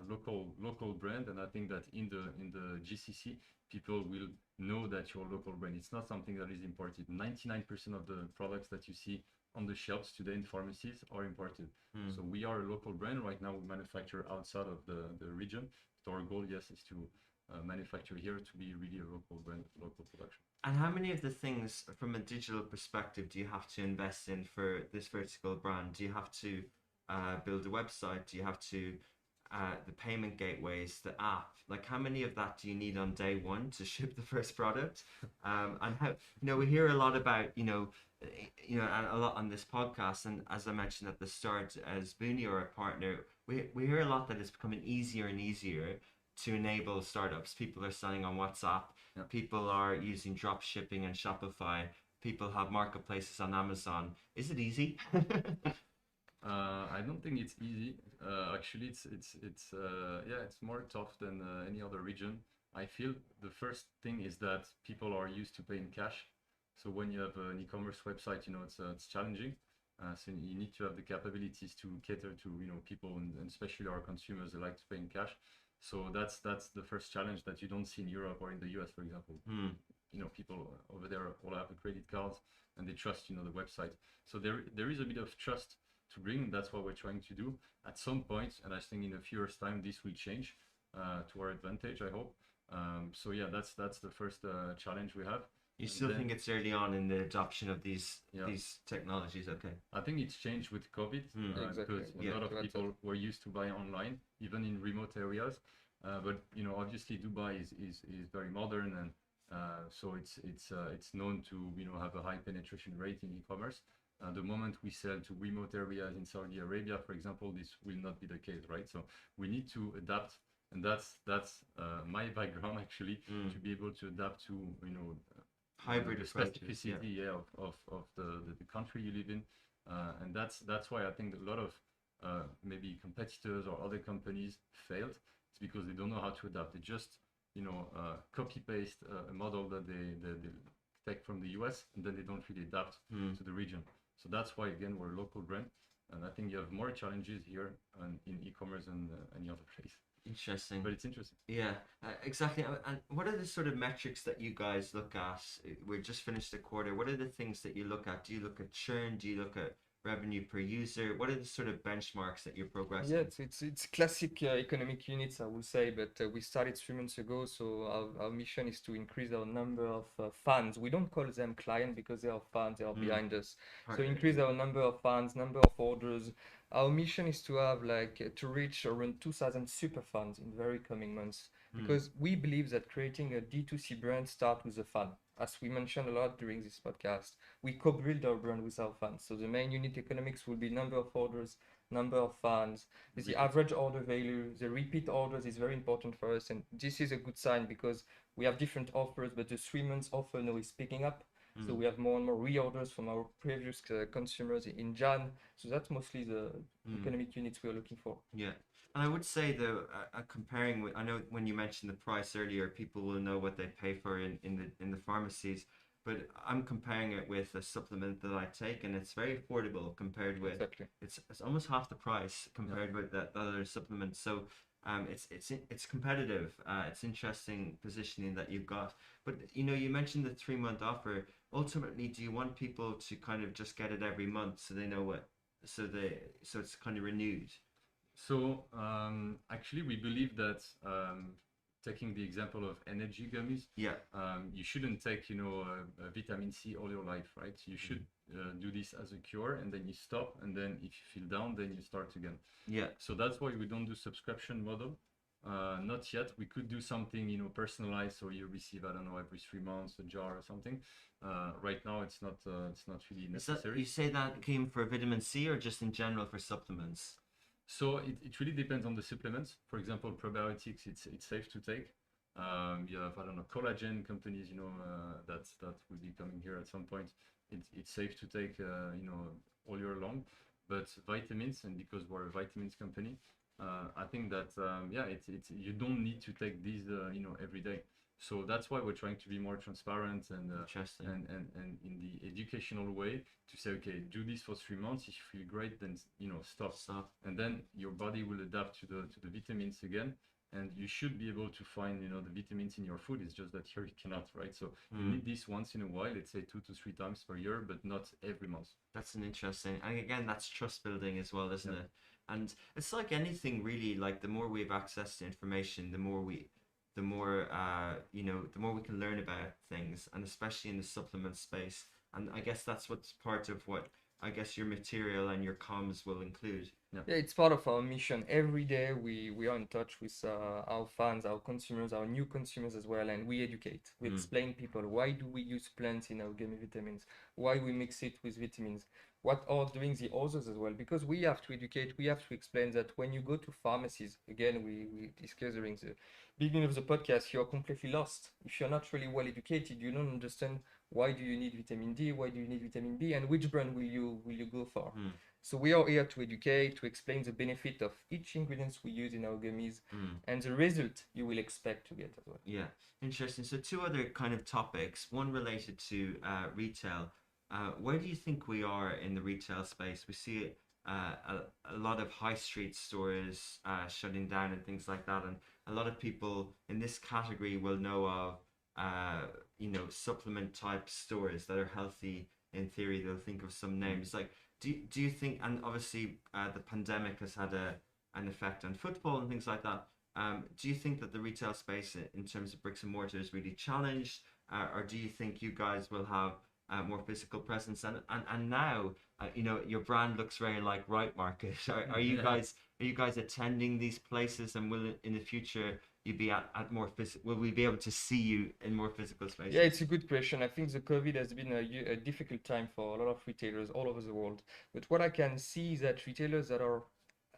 S2: local brand. And I think that in the GCC, people will know that you're a local brand. It's not something that is imported. 99% of the products that you see on the shelves today in pharmacies are imported. So we are a local brand. Right now we manufacture outside of the region. So our goal, yes, is to manufacture here to be really a local brand, local production.
S1: And how many of the things from a digital perspective do you have to invest in for this vertical brand? Do you have to build a website? Do you have to the payment gateways, the app? Like, how many of that do you need on day one to ship the first product? And how, we hear a lot about, and a lot on this podcast. And as I mentioned at the start, as Booney or a partner, we hear a lot that it's becoming easier and easier to enable startups. People are selling on WhatsApp.
S2: Yeah.
S1: People are using drop shipping and Shopify. People have marketplaces on Amazon. Is it easy?
S2: I don't think it's easy. Actually, it's more tough than any other region. I feel the first thing is that people are used to paying cash. So when you have an e-commerce website, it's challenging. So you need to have the capabilities to cater to people, and especially our consumers that like to pay in cash. So that's the first challenge that you don't see in Europe or in the US, for example. People over there all have the credit cards and they trust the website. So there is a bit of trust to bring. That's what we're trying to do at some point, and I think in a few years' time this will change to our advantage, I hope. So yeah, that's the first challenge we have.
S1: You still think it's early on in the adoption of these technologies? Okay.
S2: I think it's changed with COVID
S3: Exactly.
S2: because a lot of people were used to buy online, even in remote areas. But obviously Dubai is very modern, and so it's known to have a high penetration rate in e-commerce. The moment we sell to remote areas in Saudi Arabia, for example, this will not be the case, right? So we need to adapt, and that's my background actually, to be able to adapt to
S1: hybrid
S2: specificity of the country you live in, and that's why I think a lot of maybe competitors or other companies failed. It's because they don't know how to adapt. They just copy paste a model that they take from the US, and then they don't really adapt to the region. So that's why, again, we're a local brand, and I think you have more challenges here in e-commerce than any other place.
S1: Interesting.
S2: But it's interesting.
S1: Yeah, exactly. And what are the sort of metrics that you guys look at? We're just finished the quarter. What are the things that you look at? Do you look at churn? Do you look at revenue per user? What are the sort of benchmarks that you're progressing?
S3: Yeah, it's classic economic units, I would say, but we started 3 months ago, so our mission is to increase our number of fans. We don't call them clients because they are fans, they are behind us. So increase our number of fans, number of orders. Our mission is to have to reach around 2,000 super fans in the very coming months, because we believe that creating a D2C brand starts with a fan. As we mentioned a lot during this podcast, we co-build our brand with our fans. So the main unit economics will be number of orders, number of fans, the average order value, the repeat orders is very important for us. And this is a good sign because we have different offers, but the 3 months offer now is picking up. So we have more and more reorders from our previous consumers in Jan. So that's mostly the economic units we are looking for.
S1: Yeah. And I would say though, comparing with, I know when you mentioned the price earlier, people will know what they pay for in the pharmacies, but I'm comparing it with a supplement that I take, and it's very affordable compared with
S3: Exactly.
S1: it's almost half the price compared with that other supplement. So it's competitive. It's interesting positioning that you've got. But you mentioned the 3 month offer. Ultimately, do you want people to kind of just get it every month so they know so it's kind of renewed?
S2: So actually, we believe that taking the example of energy gummies,
S1: Yeah.
S2: you shouldn't take vitamin C all your life, right? You should do this as a cure, and then you stop, and then if you feel down, then you start again.
S1: Yeah.
S2: So that's why we don't do subscription model. Not yet. We could do something, personalized, so you receive, I don't know, every 3 months a jar or something. Right now, it's not really necessary.
S1: You say that came for vitamin C or just in general for supplements?
S2: So it really depends on the supplements. For example, probiotics, it's safe to take. You have, I don't know, collagen companies, that will be coming here at some point. It's safe to take, all year long. But vitamins, and because we're a vitamins company, I think that it's you don't need to take these, every day. So that's why we're trying to be more transparent and and in the educational way to say, okay, do this for 3 months. If you feel great, then stop. And then your body will adapt to the vitamins again. And you should be able to find the vitamins in your food. It's just that here you cannot, right? So you need this once in a while, let's say 2 to 3 times per year, but not every month.
S1: That's an interesting, and again, that's trust building as well, isn't it? And it's like anything really. Like the more we have access to information, the more we can learn about things, and especially in the supplement space. And I guess that's what's part of what I guess your material and your comms will include.
S3: Yeah, it's part of our mission. Every day we are in touch with our fans, our consumers, our new consumers as well, and we educate. We explain people why do we use plants in our gummy vitamins, why we mix it with vitamins, what are doing the others as well, because we have to educate, we have to explain that when you go to pharmacies, again, we discussed during the beginning of the podcast, you're completely lost. If you're not really well educated, you don't understand why do you need vitamin D, why do you need vitamin B, and which brand will you go for. So we are here to educate, to explain the benefit of each ingredient we use in our gummies and the result you will expect to get as well.
S1: Yeah, interesting. So two other kind of topics, one related to retail. Where do you think we are in the retail space? We see a lot of high street stores shutting down and things like that, and a lot of people in this category will know of supplement type stores that are healthy in theory. They'll think of some names. Like, do you think, and obviously the pandemic has had an effect on football and things like that. Do you think that the retail space in terms of bricks and mortar is really challenged, or do you think you guys will have more physical presence? And now, your brand looks very like Rite Market. Are you guys attending these places, and will in the future you be at more physical? Will we be able to see you in more physical spaces?
S3: Yeah, it's a good question. I think the COVID has been a difficult time for a lot of retailers all over the world. But what I can see is that retailers that are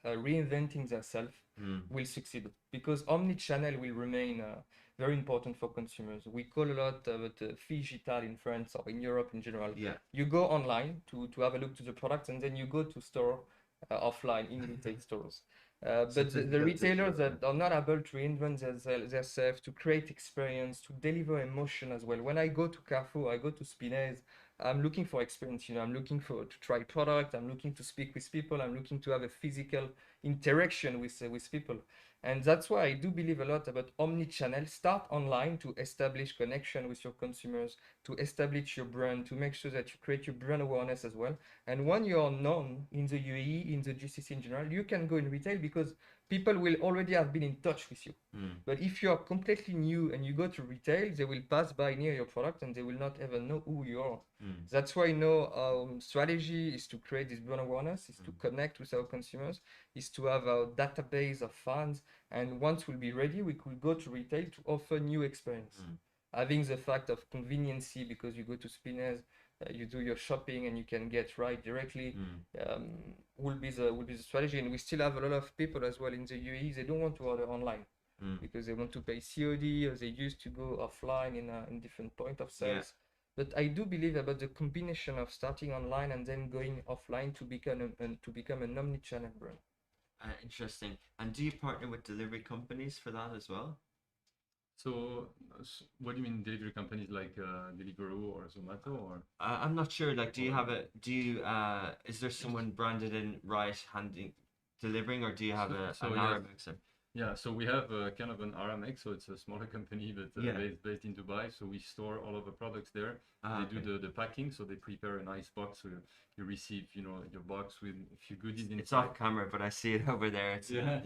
S3: reinventing themselves will succeed, because omni-channel will remain very important for consumers. We call a lot about phygital in France or in Europe in general.
S1: Yeah.
S3: You go online to have a look to the product, and then you go to store offline in retail stores. But the retailers that are not able to reinvent themselves, to create experience, to deliver emotion as well. When I go to Carrefour, I go to Spinez, I'm looking for experience. I'm looking to try product. I'm looking to speak with people. I'm looking to have a physical interaction with people. And that's why I do believe a lot about omni-channel. Start online to establish connection with your consumers, to establish your brand, to make sure that you create your brand awareness as well. And when you are known in the UAE, in the GCC in general, you can go in retail because people will already have been in touch with you. But if you are completely new and you go to retail, they will pass by near your product and they will not ever know who you are. That's why our strategy is to create this brand awareness, is to connect with our consumers, is to have our database of fans. And once we'll be ready, we could go to retail to offer new experience. Having the fact of conveniency, because you go to Spinez, you do your shopping and you can get Rite directly, will be the strategy. And we still have a lot of people as well in the UAE, they don't want to order online because they want to pay COD, or they used to go offline in different point of sales. But I do believe about the combination of starting online and then going offline to become an omni-channel brand.
S1: Interesting. And do you partner with delivery companies for that as well?
S2: So what do you mean delivery companies like Deliveroo or Zomato, or?
S1: I'm not sure. Like, is there someone branded in Rite delivering, or do you have an Arab mixer?
S2: Yeah, so we have kind of an RMX, so it's a smaller company, but based in Dubai. So we store all of the products there. They do the packing, so they prepare a nice box. So you receive, your box with a few goodies inside.
S1: It's off camera, but I see it over there. It's
S2: yeah,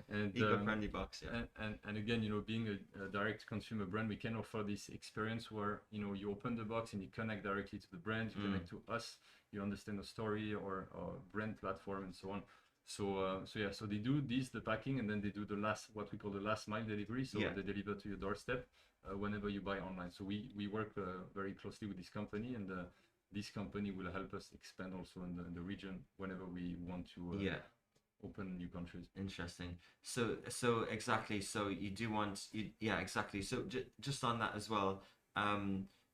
S1: and eco-friendly box. Yeah,
S2: and again, being a direct consumer brand, we can offer this experience where you open the box and you connect directly to the brand, you connect to us, you understand the story or brand platform and so on. So they do the packing, and then they do what we call the last mile delivery. So they deliver to your doorstep whenever you buy online. So we work very closely with this company, and this company will help us expand also in the region whenever we want to open new countries.
S1: Interesting. So exactly. So you do want exactly. So just on that as well.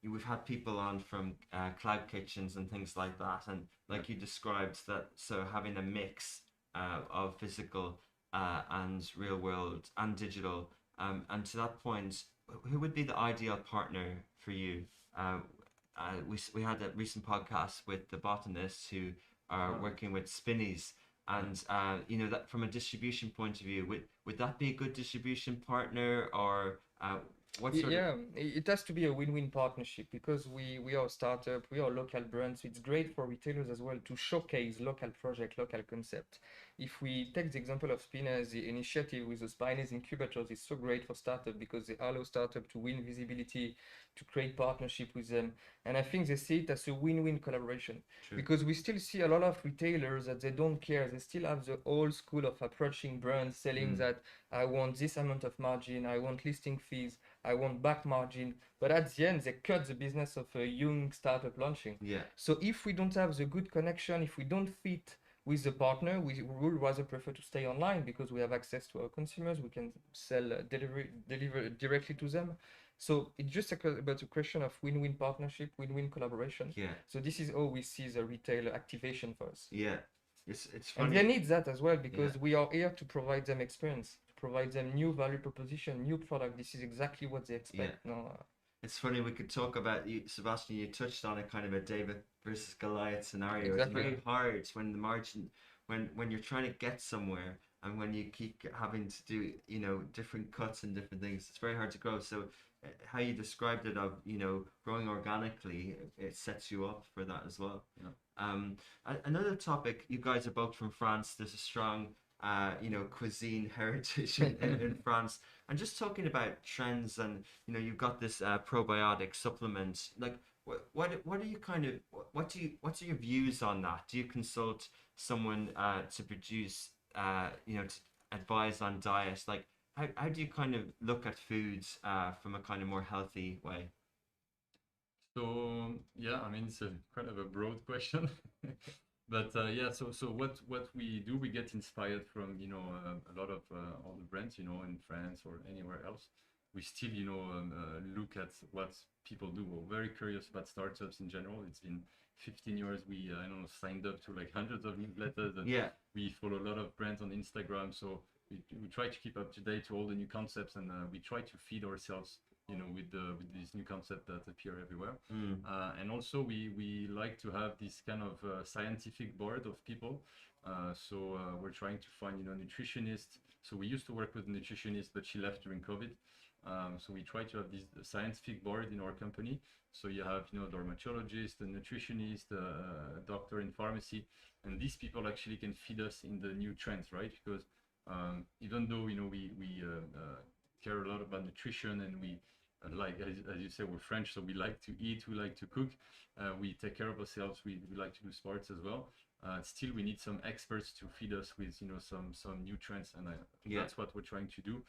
S1: We've had people on from cloud kitchens and things like that, and like you described that. So having a mix of physical and real world and digital. And to that point, who would be the ideal partner for you? We had a recent podcast with the botanists who are working with spinneys, and that from a distribution point of view, would that be a good distribution partner, or what sort of...
S3: it has to be a win-win partnership, because we are a startup, we are a local brand, so it's great for retailers as well to showcase local project, local concept. If we take the example of Spinners, the initiative with the Spinners incubators is so great for startup, because they allow startup to win visibility, to create partnership with them, and I think they see it as a win-win collaboration.
S1: True.
S3: Because we still see a lot of retailers that they don't care, they still have the old school of approaching brands, selling that I want this amount of margin, I want listing fees, I want back margin, but at the end they cut the business of a young startup launching. So if we don't have the good connection, if we don't fit with the partner, we would rather prefer to stay online, because we have access to our consumers, we can sell, deliver directly to them. So it's just about a question of win-win partnership, win-win collaboration. So this is how we see the retail activation for us.
S1: It's funny.
S3: And they need that as well, because we are here to provide them experience, to provide them new value proposition, new product. This is exactly what they expect.
S1: It's funny, we could talk about you, Sebastian. You touched on a kind of a David versus Goliath scenario.
S3: Exactly.
S1: It's very hard when the margin, when you're trying to get somewhere, and when you keep having to do different cuts and different things. It's very hard to grow. So how you described it of growing organically, it sets you up for that as well. Another topic, you guys are both from France. There's a strong cuisine heritage in France. And just talking about trends, and you've got this probiotic supplement. Like, what are you what's your views on that? Do you consult someone to produce to advise on diet? Like, how do you kind of look at foods from a kind of more healthy way?
S2: So I mean, it's a kind of a broad question. But so what we do, we get inspired from a lot of all the brands in France or anywhere else. We still look at what people do. We're very curious about startups in general. It's been 15 years. We signed up to like hundreds of newsletters, and we follow a lot of brands on Instagram. So we try to keep up to date to all the new concepts, and we try to feed ourselves with these new concepts that appear everywhere. And also we like to have this kind of scientific board of people. So we're trying to find a nutritionist. So we used to work with a nutritionist, but she left during COVID. So we try to have this scientific board in our company. So you have dermatologist, a nutritionist, a doctor in pharmacy, and these people actually can feed us in the new trends, right? Because even though we care a lot about nutrition, and we like, as you say, we're French, so we like to eat, we like to cook, we take care of ourselves, we like to do sports as well. Still, we need some experts to feed us with some new trends, and that's what we're trying to do.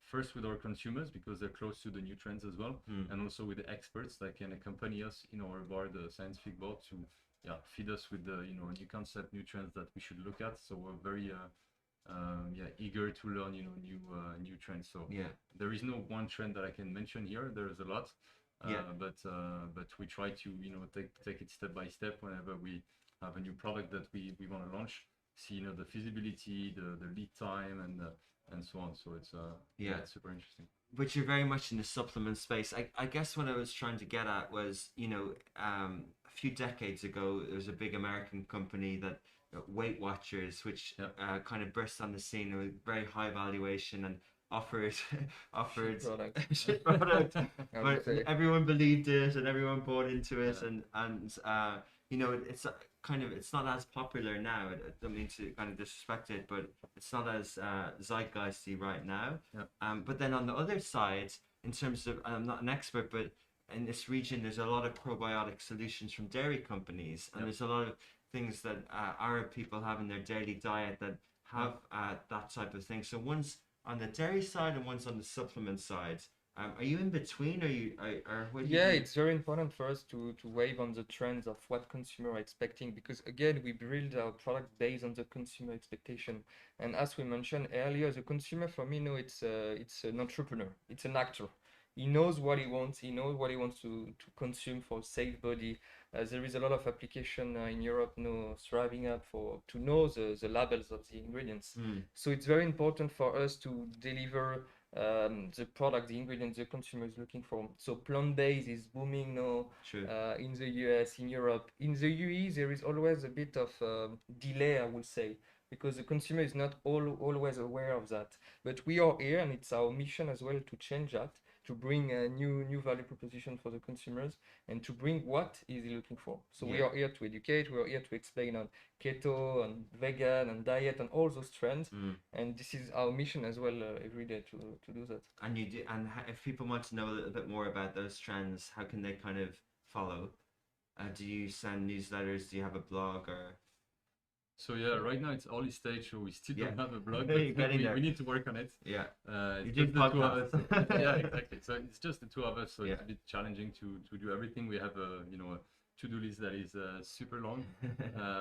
S2: First with our consumers, because they're close to the new trends as well, and also with the experts that can accompany us in our board, the scientific board, to feed us with the new concept, new trends that we should look at. So we're very eager to learn new trends. So there is no one trend that I can mention here. There's a lot, but we try to take it step by step whenever we have a new product that we want to launch. See the feasibility, the lead time, and so on. So it's it's super interesting.
S1: But you're very much in the supplement space. I guess what I was trying to get at was, a few decades ago, there was a big American company that Weight Watchers, which
S2: Yeah.
S1: kind of burst on the scene with very high valuation and offered offered
S3: product.
S1: shit product,
S3: I would
S1: but
S3: say.
S1: everyone believed it and everyone bought into it,
S2: Yeah.
S1: and you know, it's kind of, it's not as popular now. I don't mean to kind of disrespect it, but it's not as zeitgeisty right now.
S2: Yeah.
S1: But then on the other side, in terms of, I'm not an expert, but in this region, there's a lot of probiotic solutions from dairy companies, and
S2: Yeah.
S1: there's a lot of things that Arab people have in their daily diet that have that type of thing. So one's on the dairy side and one's on the supplement side. Are you in between? Or what do you
S3: Yeah,
S1: do?
S3: it's very important for us to wave on the trends of what consumer are expecting, because again, we build our product based on the consumer expectation. And as we mentioned earlier, the consumer for me, no, it's an entrepreneur, it's an actor. He knows what he wants. He knows what he wants to consume for safe body. There is a lot of application in Europe, no, thriving up for to know the labels of the ingredients.
S1: Mm,
S3: So it's very important for us to deliver the product, the ingredients the consumer is looking for. So plant-based is booming now
S1: true.
S3: in the US, in Europe. In the UE, there is always a bit of delay, I would say, because the consumer is not always aware of that. But we are here, and it's our mission as well to change that, to bring a new value proposition for the consumers, and to bring what is he looking for. So we
S1: Yeah.
S3: are here to educate, we are here to explain on keto and vegan and diet and all those trends,
S1: Mm.
S3: and this is our mission as well every day to do that.
S1: And you do, and if people want to know a little bit more about those trends, how can they kind of follow? Do you send newsletters? Do you have a blog or?
S2: So yeah, right now it's early stage, so we still
S1: Yeah.
S2: don't have a blog,
S1: You're
S2: but
S1: getting there.
S2: we need to work on it.
S1: Yeah. You
S2: It's
S1: do
S2: just the two of us.
S1: podcasts.
S2: Yeah, exactly. So it's just the two of us, so
S1: Yeah.
S2: it's a bit challenging to do everything. We have a a to-do list that is super long,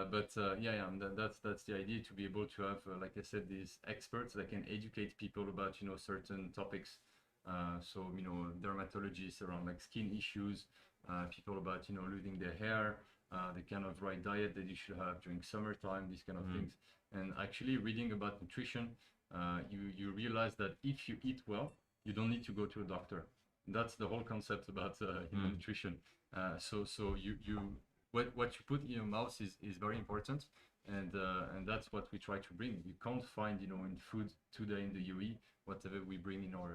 S2: but yeah, and that's the idea, to be able to have, like I said, these experts that can educate people about certain topics. So dermatologists around like skin issues, people about losing their hair, the kind of right diet that you should have during summertime, these kind of things. And actually reading about nutrition, you realize that if you eat well, you don't need to go to a doctor. That's the whole concept about nutrition. So you what you put in your mouth is very important, and that's what we try to bring. You can't find in food today in the UE whatever we bring in our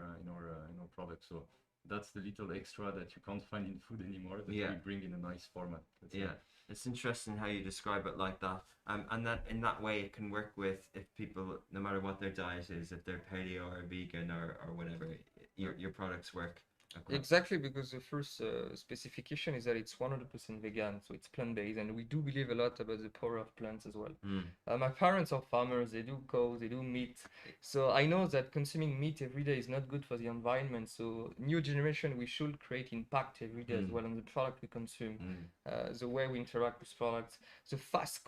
S2: products. So that's the little extra that you can't find in food anymore, that
S1: Yeah.
S2: we bring in a nice format.
S1: Yeah, it's interesting how you describe it like that. And that in that way it can work with, if people, no matter what their diet is, if they're paleo or vegan or whatever, your products work.
S3: Exactly, because the first specification is that it's 100% vegan, so it's plant-based, and we do believe a lot about the power of plants as well. My parents are farmers, they do cows, they do meat, so I know that consuming meat every day is not good for the environment. So new generation, we should create impact every day as well on the product we consume, the way we interact with products. The fast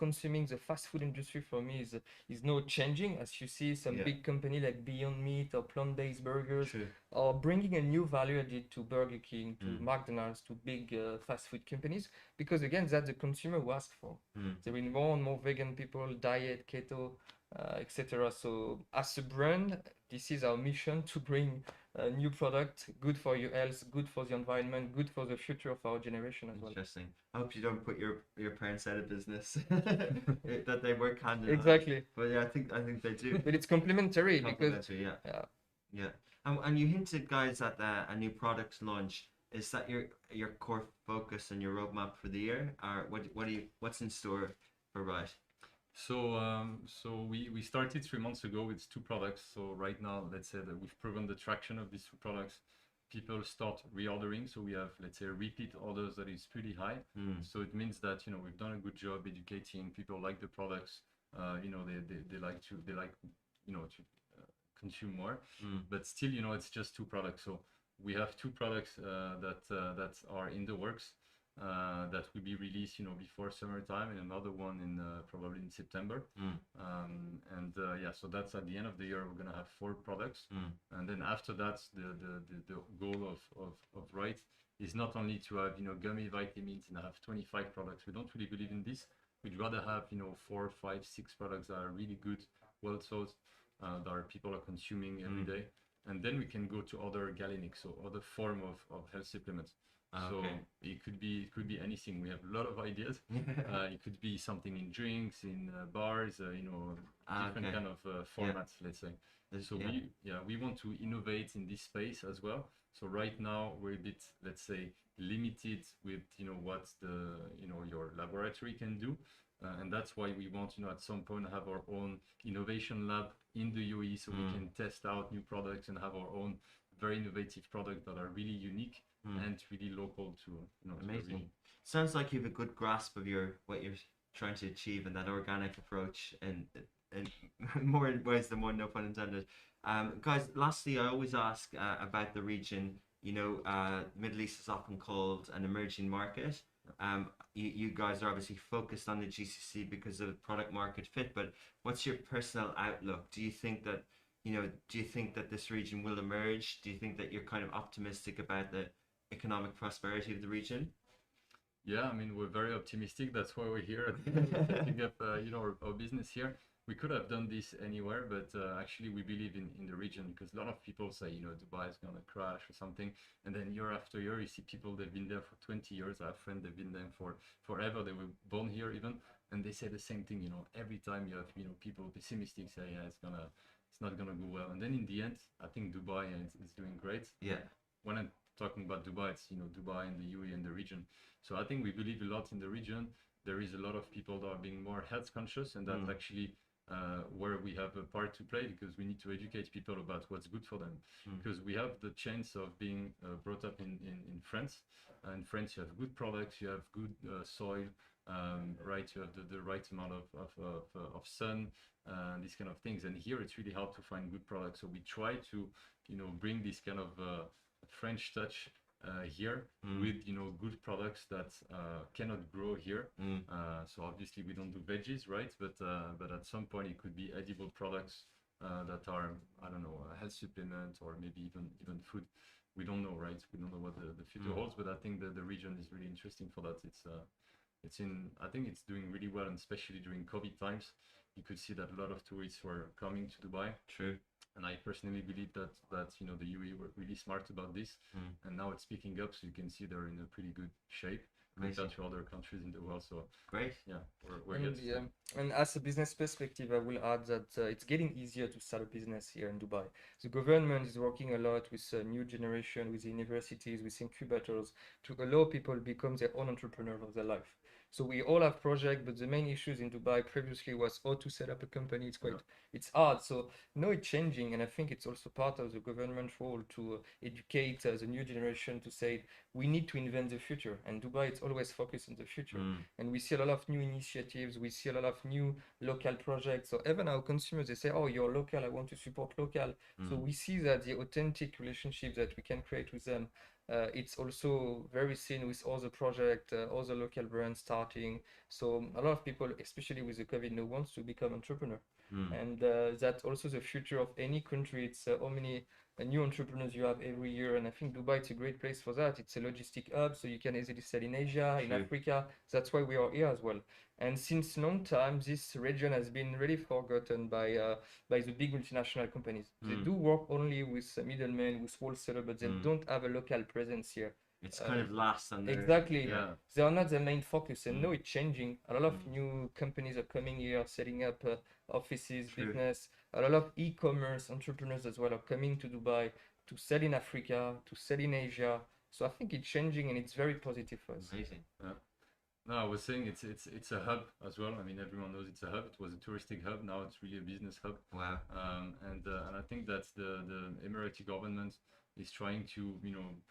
S3: food industry for me is now changing, as you see some big company like Beyond Meat or plant-based burgers
S1: True.
S3: are bringing a new value added to Burger King, to McDonald's, to big fast food companies, because again, that's the consumer who asked for. There are more and more vegan people, diet, keto, etc. So as a brand, this is our mission, to bring a new product, good for your health, good for the environment, good for the future of our generation as well.
S1: Interesting. I hope you don't put your parents out of business. That they work hand in hand.
S3: Exactly.
S1: But yeah, I think they do.
S3: But it's complementary because
S1: Complementary, yeah. Yeah. And you hinted, guys, at a new product launch. Is that your core focus and your roadmap for the year, or what's in store for Rite?
S2: So we started 3 months ago with 2 products. So right now, let's say that we've proven the traction of these 2 products. People start reordering. So we have, let's say, repeat orders that is pretty high. So it means that we've done a good job educating people, like the products. They like to consume more. But still, it's just 2 products. So we have 2 products that are in the works, that will be released before summertime, and another one in probably in September. Yeah, so that's at the end of the year. We're gonna have 4 products, and then after that, the goal of Rite is not only to have gummy vitamins and have 25 products. We don't really believe in this. We'd rather have 4, 5, 6 products that are really good, well sold, that people are consuming every day. and then we can go to other galenics, so other form of health supplements. So
S1: Okay.
S2: it could be anything. We have a lot of ideas. It could be something in drinks, in bars, different
S1: Okay.
S2: kind of formats, let's say. So
S1: yeah.
S2: we want to innovate in this space as well. So right now we're a bit, let's say, limited with what your laboratory can do, and that's why we want at some point have our own innovation lab in the UAE, so we can test out new products and have our own very innovative products that are really unique and really local to to the
S1: Amazing.
S2: region.
S1: Sounds like you have a good grasp of what you're trying to achieve and that organic approach, and more in ways than one, no pun intended. Guys, lastly, I always ask about the region. Middle East is often called an emerging market. You guys are obviously focused on the GCC because of the product market fit, but what's your personal outlook? Do you think that this region will emerge? Do you think that you're kind of optimistic about the economic prosperity of the region?
S2: Yeah, I mean, we're very optimistic. That's why we're here setting up, our business here. We could have done this anywhere, but actually we believe in the region because a lot of people say, Dubai is gonna crash or something, and then year after year you see people they've been there for 20 years. I have friends they've been there for forever. They were born here even, and they say the same thing. Every time you have people pessimistic say, yeah, it's not gonna go well, and then in the end, I think Dubai is doing great.
S1: Yeah.
S2: When I'm talking about Dubai, it's Dubai and the UAE and the region. So I think we believe a lot in the region. There is a lot of people that are being more health conscious, and that's actually where we have a part to play because we need to educate people about what's good for them. Because we have the chance of being brought up in France. In France, you have good products, you have good soil, right? You have the right amount of sun, these kind of things. And here, it's really hard to find good products. So we try to, bring this kind of French touch here with good products that cannot grow here. So obviously we don't do veggies, right? But at some point it could be edible products that are, I don't know, a health supplement or maybe even food. We don't know, right? We don't know what the future holds, but I think that the region is really interesting for that. I think it's doing really well, and especially during COVID times, you could see that a lot of tourists were coming to Dubai.
S1: True.
S2: And I personally believe that the UAE were really smart about this, and now it's picking up. So you can see they're in a pretty good shape compared to other countries in the world. So
S1: great.
S2: Yeah, we're here.
S3: And as a business perspective, I will add that it's getting easier to start a business here in Dubai. The government is working a lot with new generation, with universities, with incubators to allow people become their own entrepreneur of their life. So we all have projects, but the main issues in Dubai previously was how to set up a company. It's hard. So now it's changing, and I think it's also part of the government role to educate the new generation to say we need to invent the future. And Dubai is always focused on the future. And we see a lot of new initiatives. We see a lot of new local projects. So even our consumers, they say, "Oh, you're local. I want to support local." So we see that the authentic relationship that we can create with them. It's also very seen with all the project, all the local brands starting. So a lot of people, especially with the COVID, now wants to become entrepreneur. And that's also the future of any country. It's how many new entrepreneurs you have every year. And I think Dubai is a great place for that. It's a logistic hub, so you can easily sell in Asia, in Africa. That's why we are here as well. And since long time, this region has been really forgotten by the big multinational companies. They do work only with middlemen, with wholesaler, but they don't have a local presence here.
S1: It's kind of last on their...
S3: Exactly. They are not the main focus, and now it's changing. A lot of new companies are coming here, setting up offices, business. A lot of e-commerce entrepreneurs as well are coming to Dubai to sell in Africa, to sell in Asia. So I think it's changing, and it's very positive for us.
S1: Amazing.
S2: Yeah. No, I was saying it's a hub as well. I mean, everyone knows it's a hub. It was a touristic hub. Now it's really a business hub.
S1: Wow.
S2: And I think that the Emirati government is trying to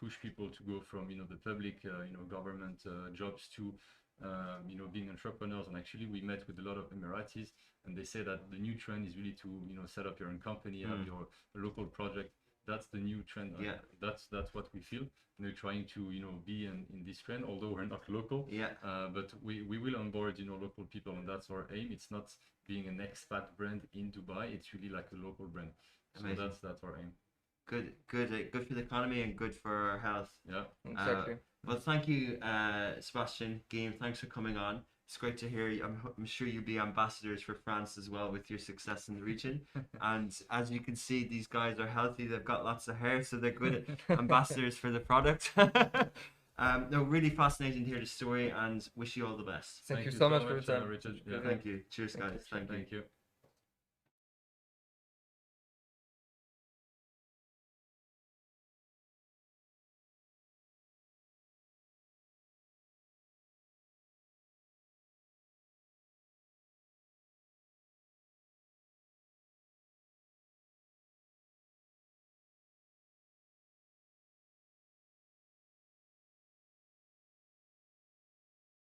S2: push people to go from the public government jobs to being entrepreneurs. And actually we met with a lot of Emiratis, and they say that the new trend is really to set up your own company, have your local project. That's the new trend. That's what we feel. And we're trying to be in this trend, although we're not local. But we will onboard local people, and that's our aim. It's not being an expat brand in Dubai. It's really like a local brand. So that's our aim.
S1: Good for the economy and good for our health.
S2: Yeah,
S3: exactly.
S1: Well, thank you, Sebastien, Guillaume. Thanks for coming on. It's great to hear. I'm sure you'll be ambassadors for France as well with your success in the region. And as you can see, these guys are healthy. They've got lots of hair, so they're good ambassadors for the product. No, really fascinating to hear the story, and wish you all the best.
S3: Thank you so much for your time.
S2: Richard.
S3: Yeah.
S1: Thank you. Cheers, guys.
S3: Thank you.
S1: Thank you.
S2: Thank you.